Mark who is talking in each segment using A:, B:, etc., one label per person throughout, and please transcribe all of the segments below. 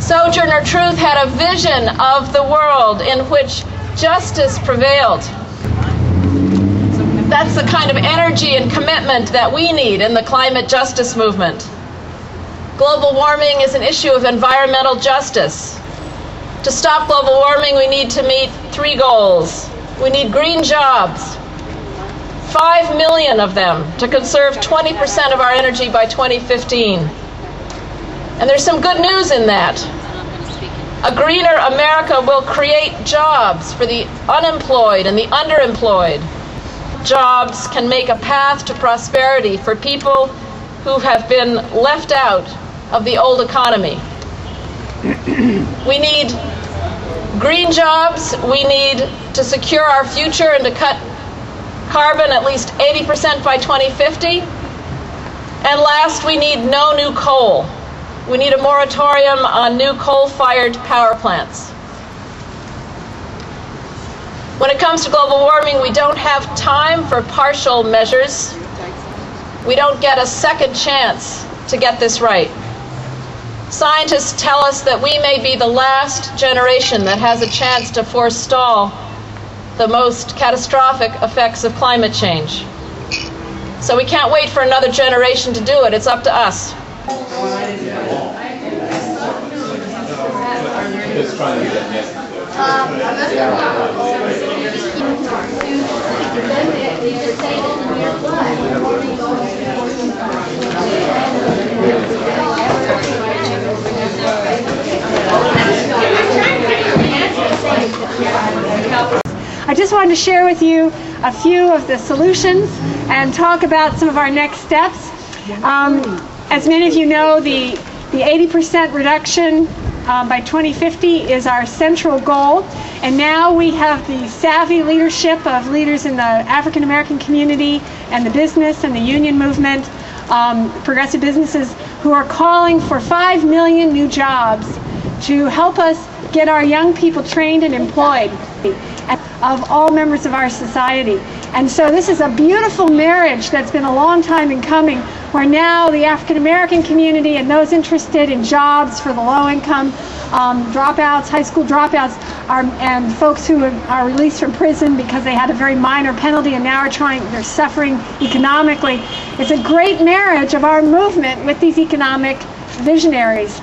A: Sojourner Truth had a vision of the world in which justice prevailed. That's the kind of energy and commitment that we need in the climate justice movement. Global warming is an issue of environmental justice. To stop global warming, we need to meet 3 goals. We need green jobs, 5 million of them, to conserve 20% of our energy by 2015. And there's some good news in that. A greener America will create jobs for the unemployed and the underemployed. Jobs can make a path to prosperity for people who have been left out of the old economy. We need green jobs. We need to secure our future and to cut carbon at least 80% by 2050. And last, we need no new coal. We need a moratorium on new coal-fired power plants. When it comes to global warming, we don't have time for partial measures. We don't get a second chance to get this right. Scientists tell us that we may be the last generation that has a chance to forestall the most catastrophic effects of climate change. So we can't wait for another generation to do it. It's up to us.
B: I just wanted to share with you a few of the solutions and talk about some of our next steps. As many of you know, the 80% reduction by 2050 is our central goal, and now we have the savvy leadership of leaders in the African American community and the business and the union movement, progressive businesses, who are calling for 5 million new jobs to help us get our young people trained and employed of all members of our society. And so this is a beautiful marriage that's been a long time in coming, where now the African American community and those interested in jobs for the low-income dropouts, high school dropouts, and folks who are released from prison because they had a very minor penalty and now they're suffering economically. It's a great marriage of our movement with these economic visionaries.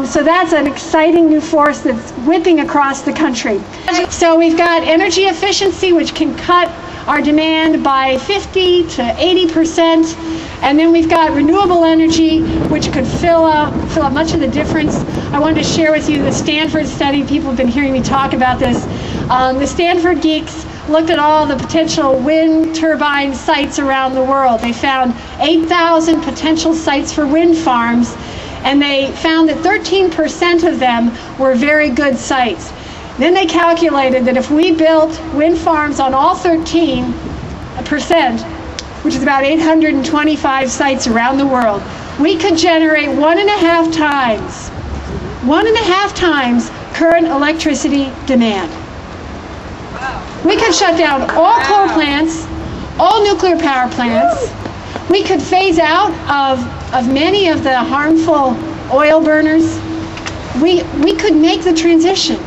B: So that's an exciting new force that's whipping across the country. So we've got energy efficiency, which can cut our demand by 50 to 80%. And then we've got renewable energy, which could fill up much of the difference. I wanted to share with you the Stanford study. People have been hearing me talk about this. The Stanford geeks looked at all the potential wind turbine sites around the world. They found 8,000 potential sites for wind farms, and they found that 13% of them were very good sites. Then they calculated that if we built wind farms on all 13%, which is about 825 sites around the world, we could generate 1.5 times current electricity demand. We could shut down all coal plants, all nuclear power plants. We could phase out of many of the harmful oil burners. We could make the transition.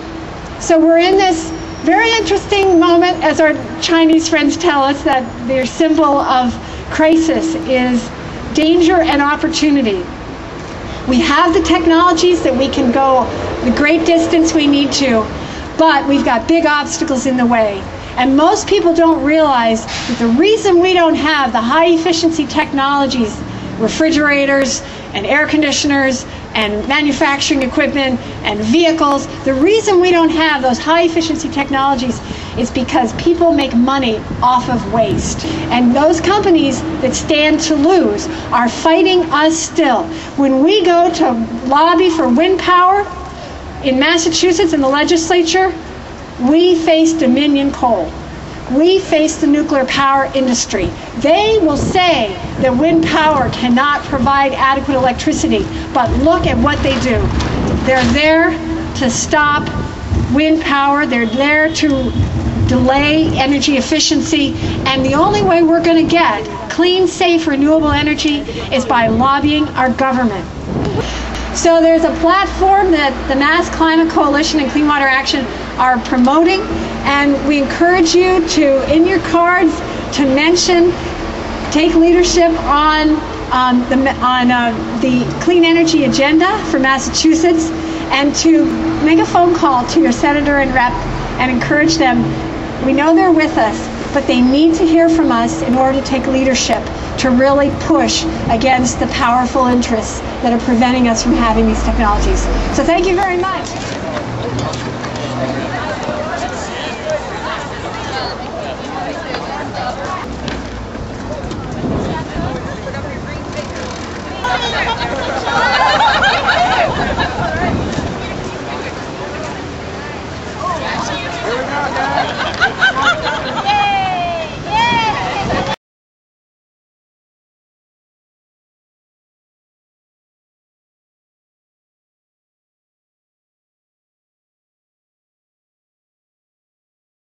B: So we're in this very interesting moment, as our Chinese friends tell us, that their symbol of crisis is danger and opportunity. We have the technologies that we can go the great distance we need to, but we've got big obstacles in the way. And most people don't realize that the reason we don't have the high efficiency technologies, refrigerators and air conditioners and manufacturing equipment and vehicles, the reason we don't have those high efficiency technologies is because people make money off of waste. And those companies that stand to lose are fighting us still. When we go to lobby for wind power in Massachusetts in the legislature, we face Dominion Coal. We face the nuclear power industry. They will say that wind power cannot provide adequate electricity, but look at what they do. They're there to stop wind power. They're there to delay energy efficiency. And the only way we're going to get clean, safe, renewable energy is by lobbying our government. So there's a platform that the Mass Climate Coalition and Clean Water Action are promoting, and we encourage you to, in your cards, to mention, take leadership on the clean energy agenda for Massachusetts, and to make a phone call to your senator and rep and encourage them. We know they're with us, but they need to hear from us in order to take leadership to really push against the powerful interests that are preventing us from having these technologies. So thank you very much.